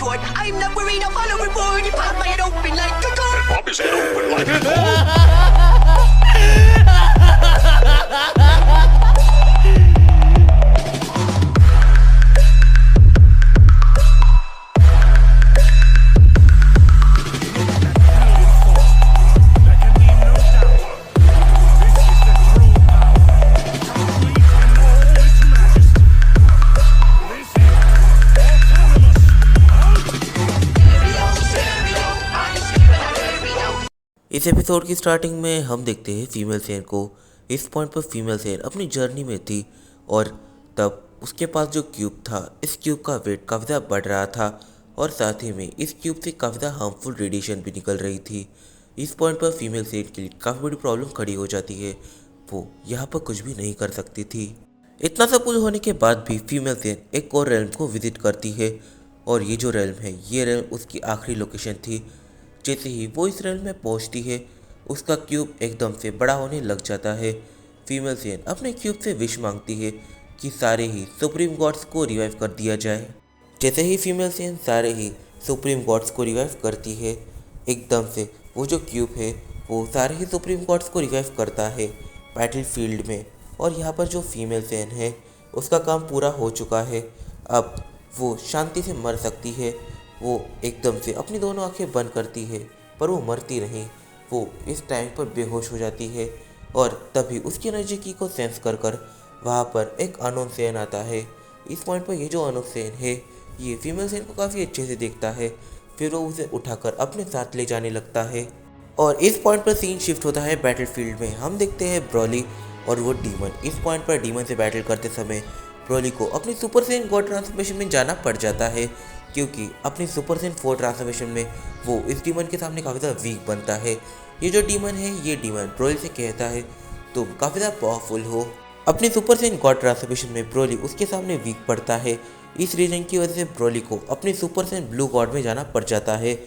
retort. I'm not worried, I'll follow reward. You pop my head open like a gun. And pop his head open like a door. इस episode की starting में हम देखते हैं female Sen को। इस point पर फीमेल सेन अपनी जर्नी में थी और तब उसके पास जो क्यूब था, इस क्यूब का वेट काफ़ी ज़्यादा बढ़ रहा था और साथ ही में इस क्यूब से काफ़ी ज़्यादा हार्मफुल रेडिएशन भी निकल रही थी। इस पॉइंट पर फीमेल सेन के लिए काफ़ी बड़ी प्रॉब्लम खड़ी हो जाती है। वो यहाँ पर कुछ भी नहीं कर सकती थी। इतना सब कुछ होने के बाद भी फीमेल सेन एक और रेल्म को विजिट करती है और ये जो रेल्म है, ये रेल्म उसकी आखिरी लोकेशन थी। जैसे ही वो इस रेल्म में पहुंचती है, उसका क्यूब एकदम से बड़ा होने लग जाता है। फीमेल सेन अपने क्यूब से विश मांगती है कि सारे ही सुप्रीम गॉड्स को रिवाइव कर दिया जाए। जैसे ही फीमेल सेन सारे ही सुप्रीम गॉड्स को रिवाइव करती है, एकदम से वो जो क्यूब है वो सारे ही सुप्रीम गॉड्स को रिवाइव करता है बैटल फील्ड में। और यहाँ पर जो फीमेल सेन है उसका काम पूरा हो चुका है। अब वो शांति से मर सकती है। वो एकदम से अपनी दोनों आंखें बंद करती है, पर वो मरती नहीं। वो इस टाइम पर बेहोश हो जाती है और तभी उसकी एनर्जी की को सेंस कर वहाँ पर एक अनोन सेन आता है। इस पॉइंट पर ये जो अनोन सेन है, ये फीमेल सेन को काफ़ी अच्छे से देखता है। फिर वो उसे उठाकर अपने साथ ले जाने लगता है और इस पॉइंट पर सीन शिफ्ट होता है बैटल फील्ड में। हम देखते हैं ब्रॉली और वो डीमन। इस पॉइंट पर डीमन से बैटल करते समय ब्रॉली को अपनी सुपर सेन गॉड ट्रांसफॉर्मेशन में जाना पड़ जाता है, क्योंकि अपनी सुपर सेन 4 ट्रांसफॉर्मेशन में वो इस डीमन के सामने काफ़ी ज़्यादा वीक बनता है। ये जो डीमन है, ये डीमन ब्रोली से कहता है तुम काफ़ी ज़्यादा पावरफुल हो। अपनी सुपर सेन गॉड ट्रांसफॉर्मेशन में ब्रोली उसके सामने वीक पड़ता है। इस रीजन की वजह से ब्रोली को अपनी सुपर सेन ब्लू गॉड में जाना पड़ जाता है।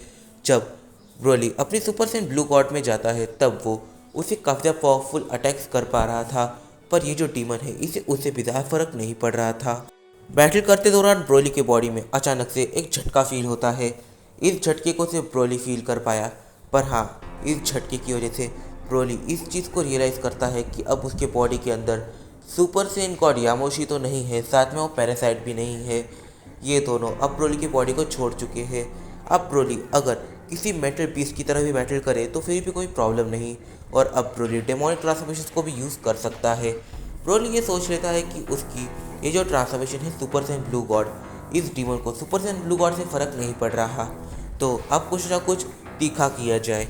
जब ब्रोली अपनी सुपर सेन ब्लू गॉड में जाता है, तब वो उसे काफ़ी ज़्यादा पावरफुल अटैक्स कर पा रहा था, पर ये जो डीमन है इसे उससे भी ज़्यादा फर्क नहीं पड़ रहा था। बैटल करते दौरान ब्रोली के बॉडी में अचानक से एक झटका फील होता है। इस झटके को सिर्फ ब्रोली फील कर पाया, पर हाँ, इस झटके की वजह से ब्रोली इस चीज़ को रियलाइज़ करता है कि अब उसके बॉडी के अंदर सुपर सेन गॉड यामोशी तो नहीं है, साथ में वो पैरासाइट भी नहीं है। ये दोनों अब ब्रोली की बॉडी को छोड़ चुके हैं। अब ब्रोली अगर किसी मेटल पीस की तरह भी बैटल करे तो फिर भी कोई प्रॉब्लम नहीं, और अब ब्रोली डेमोनिक ट्रांसफॉर्मेशन को भी यूज़ कर सकता है। ब्रोली ये सोच लेता है कि उसकी ये जो ट्रांसफॉर्मेशन है सुपर सेन ब्लू गॉड, इस डीमन को सुपर सेन ब्लू गॉड से फ़र्क नहीं पड़ रहा, तो अब कुछ ना कुछ तीखा किया जाए।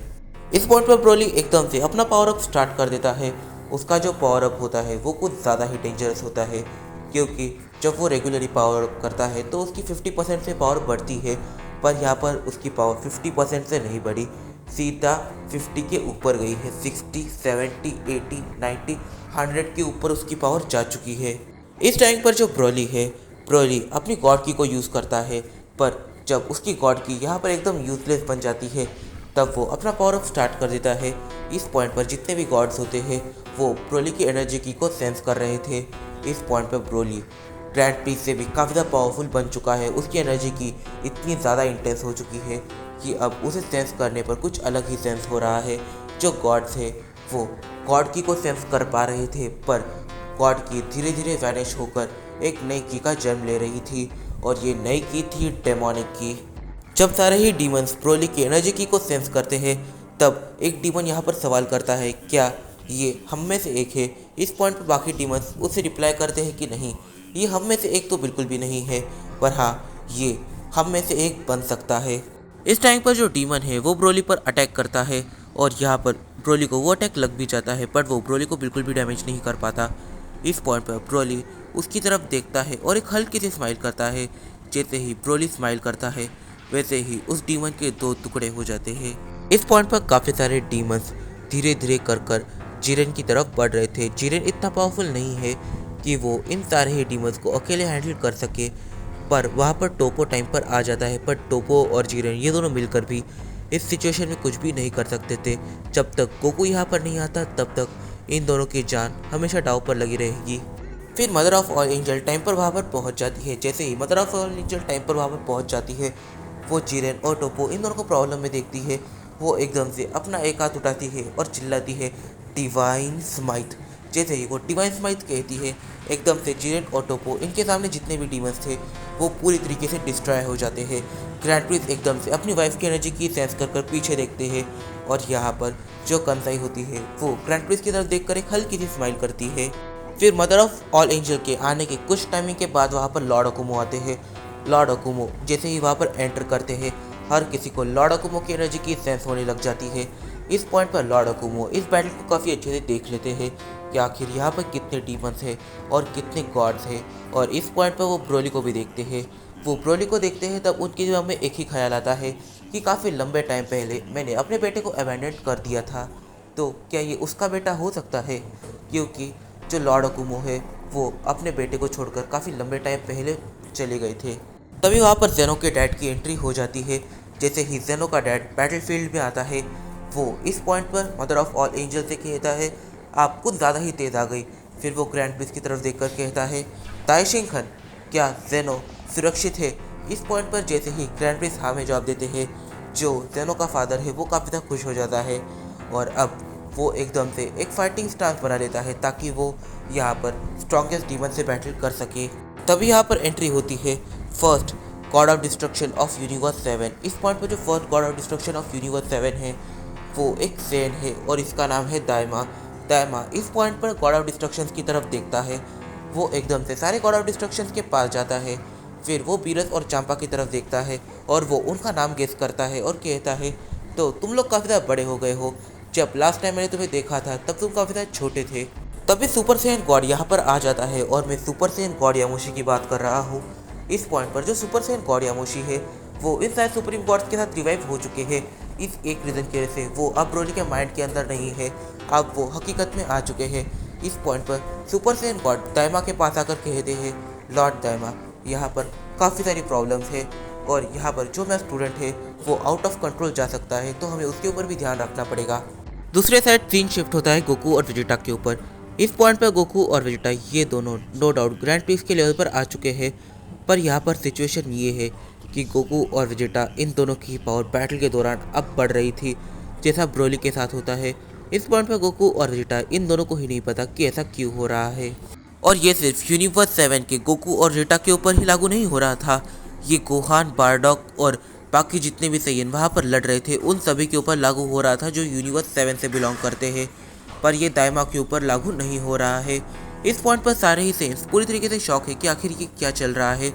इस पॉइंट पर ब्रोली एकदम से अपना पावर अप स्टार्ट कर देता है। उसका जो पावर अप होता है वो कुछ ज़्यादा ही डेंजरस होता है, क्योंकि जब वो रेगुलरली पावर अप करता है तो उसकी 50% से पावर बढ़ती है, पर यहाँ पर उसकी पावर 50% से नहीं बढ़ी, सीधा 50 के ऊपर गई है। 60, 70, 80, 90, 100 के ऊपर उसकी पावर जा चुकी है। इस टाइम पर जो ब्रोली है, ब्रोली अपनी गॉड की को यूज़ करता है, पर जब उसकी गॉड की यहाँ पर एकदम यूजलेस बन जाती है, तब वो अपना पावर अप स्टार्ट कर देता है। इस पॉइंट पर जितने भी गॉड्स होते हैं वो ब्रोली की एनर्जी की को सेंस कर रहे थे। इस पॉइंट पर ब्रोली ग्रैंड प्रीस्ट से भी काफ़ी ज़्यादा पावरफुल बन चुका है। उसकी एनर्जी की इतनी ज़्यादा इंटेंस हो चुकी है कि अब उसे सेंस करने पर कुछ अलग ही सेंस हो रहा है। जो गॉड्स थे वो गॉड की को सेंस कर पा रहे थे, पर गॉड की धीरे धीरे वैनिश होकर एक नई की का जन्म ले रही थी, और ये नई की थी डेमोनिक की। जब सारे ही डीमंस ब्रोली की एनर्जी की को सेंस करते हैं, तब एक डीमन यहाँ पर सवाल करता है, क्या ये हम में से एक है? इस पॉइंट पर बाकी डीमंस उससे रिप्लाई करते हैं कि नहीं, ये हम में से एक तो बिल्कुल भी नहीं है, पर हाँ, ये हम में से एक बन सकता है। इस टाइम पर जो डीमन है वो ब्रोली पर अटैक करता है, और यहाँ पर ब्रोली को वो अटैक लग भी जाता है, पर वो ब्रोली को बिल्कुल भी डैमेज नहीं कर पाता। इस पॉइंट पर ब्रोली उसकी तरफ देखता है और एक हल्की सी स्माइल करता है। जैसे ही ब्रोली स्माइल करता है, वैसे ही उस डीमन के 2 टुकड़े हो जाते हैं। इस पॉइंट पर काफ़ी सारे डीमंस धीरे धीरे कर जिरेन की तरफ बढ़ रहे थे। जिरेन इतना पावरफुल नहीं है कि वो इन सारे ही डीमंस को अकेले हैंडल कर सके, पर वहाँ पर टोपो टाइम पर आ जाता है। पर टोपो और जिरेन ये दोनों मिलकर भी इस सिचुएशन में कुछ भी नहीं कर सकते थे। जब तक गोकू यहाँ पर नहीं आता, तब तक इन दोनों की जान हमेशा दांव पर लगी रहेगी। फिर mother of all angel time पर वहाँ पर पहुँच जाती है। जैसे ही mother of all angel time पर वहाँ पर पहुँच जाती है, वो जिरेन और टोपो इन दोनों को प्रॉब्लम में देखती है। वो एकदम से अपना एक हाथ उठाती है और चिल्लाती है डिवाइन स्माइट। जैसे ही वो डिवाइन स्माइट कहती है, एकदम से जिरेन और टोपो इनके सामने जितने भी डीमंस थे वो पूरी तरीके से डिस्ट्रॉय हो जाते हैं। ग्रैंड प्रिंस एकदम से अपनी वाइफ की एनर्जी की सेंस कर पीछे देखते हैं और यहाँ पर जो कंसाई होती है वो ग्रैंड प्रिंस की तरफ देखकर एक हल्की सी स्माइल करती है। फिर मदर ऑफ ऑल एंजल के आने के कुछ टाइमिंग के बाद वहाँ पर लॉर्ड अकुमो आते हैं। लॉर्ड अकुमो जैसे ही वहाँ पर एंटर करते हैं, हर किसी को लॉर्ड अकुमो की एनर्जी की सेंस होने लग जाती है। इस पॉइंट पर लॉर्ड अकुमो इस बैटल को काफ़ी अच्छे से देख लेते हैं कि आखिर यहाँ पर कितने डीमंस हैं और कितने गॉड्स हैं। और इस पॉइंट पर वो ब्रोली को भी देखते हैं। वो ब्रोली को देखते हैं तब उनके दिमाग में एक ही ख्याल आता है कि काफ़ी लंबे टाइम पहले मैंने अपने बेटे को अबैंडन कर दिया था, तो क्या ये उसका बेटा हो सकता है? क्योंकि जो लॉर्ड अकुमो है वो अपने बेटे को छोड़कर काफ़ी लंबे टाइम पहले चले गए थे। तभी वहाँ पर जेनो के डैड की एंट्री हो जाती है। जैसे ही जेनो का डैड बैटलफील्ड में आता है, वो इस पॉइंट पर मदर ऑफ ऑल एंजल से कहता है आप कुछ ज़्यादा ही तेज़ आ गई। फिर वो ग्रैंड प्रिंस की तरफ देखकर कहता है ताइशिंगखन, क्या जेनो सुरक्षित है? इस पॉइंट पर जैसे ही ग्रैंड प्रिंस हाँ में जवाब देते हैं, जो जेनो का फादर है वो काफ़ी ज़्यादा खुश हो जाता है और अब वो एकदम से एक फाइटिंग स्टांस बना लेता है ताकि वो यहाँ पर स्ट्रॉन्गेस्ट डीमन से बैटल कर सके। तभी यहाँ पर एंट्री होती है first God of destruction of universe 7। इस पॉइंट पर जो first God of destruction of universe 7 है वो एक सेन है और इसका नाम है दायमा। दायमा इस पॉइंट पर गॉड ऑफ डिस्ट्रक्शन की तरफ देखता है। वो एकदम से सारे गॉड ऑफ डिस्ट्रक्शन के पास जाता है। फिर वो बीरस और चांपा की तरफ देखता है और वो उनका नाम गेस करता है और कहता है तो तुम लोग काफ़ी ज़्यादा बड़े हो गए हो। जब लास्ट टाइम मैंने तुम्हें देखा था तब तुम काफ़ी ज़्यादा छोटे थे। तभी सुपर सैयन गॉड यहाँ पर आ जाता है और मैं सुपर सैयन गॉड यामोशी की बात कर रहा हूँ। इस पॉइंट पर जो सुपर सैयन गॉड यामोशी है वो इन सारे सुप्रीम गॉड्स के साथ रिवाइव हो चुके हैं। इस एक रीज़न की वजह से वो अब ब्रोली के माइंड के अंदर नहीं है, अब वो हकीकत में आ चुके हैं। इस पॉइंट पर सुपर सैयन गॉड दायमा के पास आकर कहते हैं लॉर्ड दायमा, यहाँ पर काफ़ी सारी प्रॉब्लम्स है और यहाँ पर जो मेरा स्टूडेंट है वो आउट ऑफ कंट्रोल जा सकता है, तो हमें उसके ऊपर भी ध्यान रखना पड़ेगा। दूसरे साइड सीन शिफ्ट होता है गोकू और वेजिटा के ऊपर। इस पॉइंट पर गोकू और वेजिटा ये दोनों नो डाउट ग्रैंड प्रिंस के लेवल पर आ चुके हैं, पर यहाँ पर सिचुएशन ये है कि गोकू और वेजिटा इन दोनों की पावर बैटल के दौरान अब बढ़ रही थी, जैसा ब्रोली के साथ होता है। इस पॉइंट पर गोकू और वेजिटा इन दोनों को ही नहीं पता कि ऐसा क्यों हो रहा है। और ये सिर्फ यूनिवर्स 7 के गोकू और वेजिटा के ऊपर ही लागू नहीं हो रहा था, ये गोहान, बारडॉक और बाकी जितने भी सैयन वहाँ पर लड़ रहे थे उन सभी के ऊपर लागू हो रहा था जो यूनिवर्स 7 से बिलोंग करते हैं, पर ये दायमा के ऊपर लागू नहीं हो रहा है। इस पॉइंट पर सारे ही सैयन्स पूरी तरीके से शॉक है कि आखिर ये क्या चल रहा है।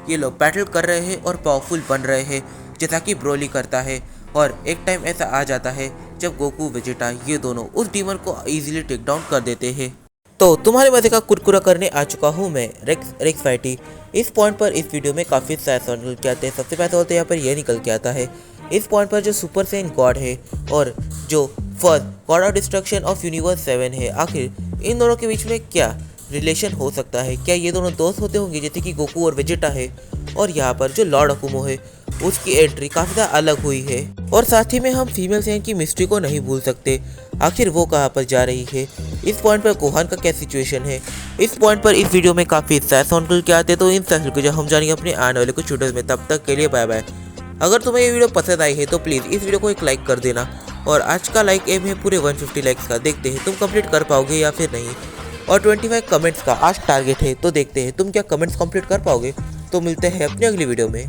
ये लोग बैटल कर रहे हैं और पावरफुल बन रहे हैं जैसा कि ब्रोली करता है, और एक टाइम ऐसा आ जाता है जब गोकू वेजिटा ये दोनों उस डीमन को इजीली टेक डाउन कर देते हैं। तो तुम्हारे मजे का कुरकुरा करने आ चुका हूँ मैं, रेक्स फाइटी। इस पॉइंट पर इस वीडियो में काफ़ी सारे निकल के आते हैं। सबसे पहले होते यहाँ पर ये निकल के आता है इस पॉइंट पर जो सुपर सैयन गॉड है और जो first God of destruction of universe 7 है, आखिर इन दोनों के बीच में क्या रिलेशन हो सकता है? क्या ये दोनों दोस्त होते होंगे जैसे कि गोकू और वेजिटा है? और यहाँ पर जो लॉर्ड अकुमो है उसकी एंट्री काफ़ी ज़्यादा अलग हुई है। और साथ ही में हम फीमेल सैयन की मिस्ट्री को नहीं भूल सकते, आखिर वो कहाँ पर जा रही है। इस पॉइंट पर गोहान का क्या सिचुएशन है। इस पॉइंट पर इस वीडियो में काफ़ी साउंड निकल के आते हैं, तो इन साउंड को जो हम जानेंगे अपने आने वाले कुछ वीडियोज़ में। तब तक के लिए बाय बाय। अगर तुम्हें ये वीडियो पसंद आई है तो प्लीज़ इस वीडियो को एक लाइक कर देना, और आज का लाइक एम है पूरे 150 लाइक्स का। देखते हैं तुम कंप्लीट कर पाओगे या फिर नहीं। और 25 कमेंट्स का आज टारगेट है, तो देखते हैं तुम क्या कमेंट्स कंप्लीट कर पाओगे। तो मिलते हैं अपनी अगली वीडियो में।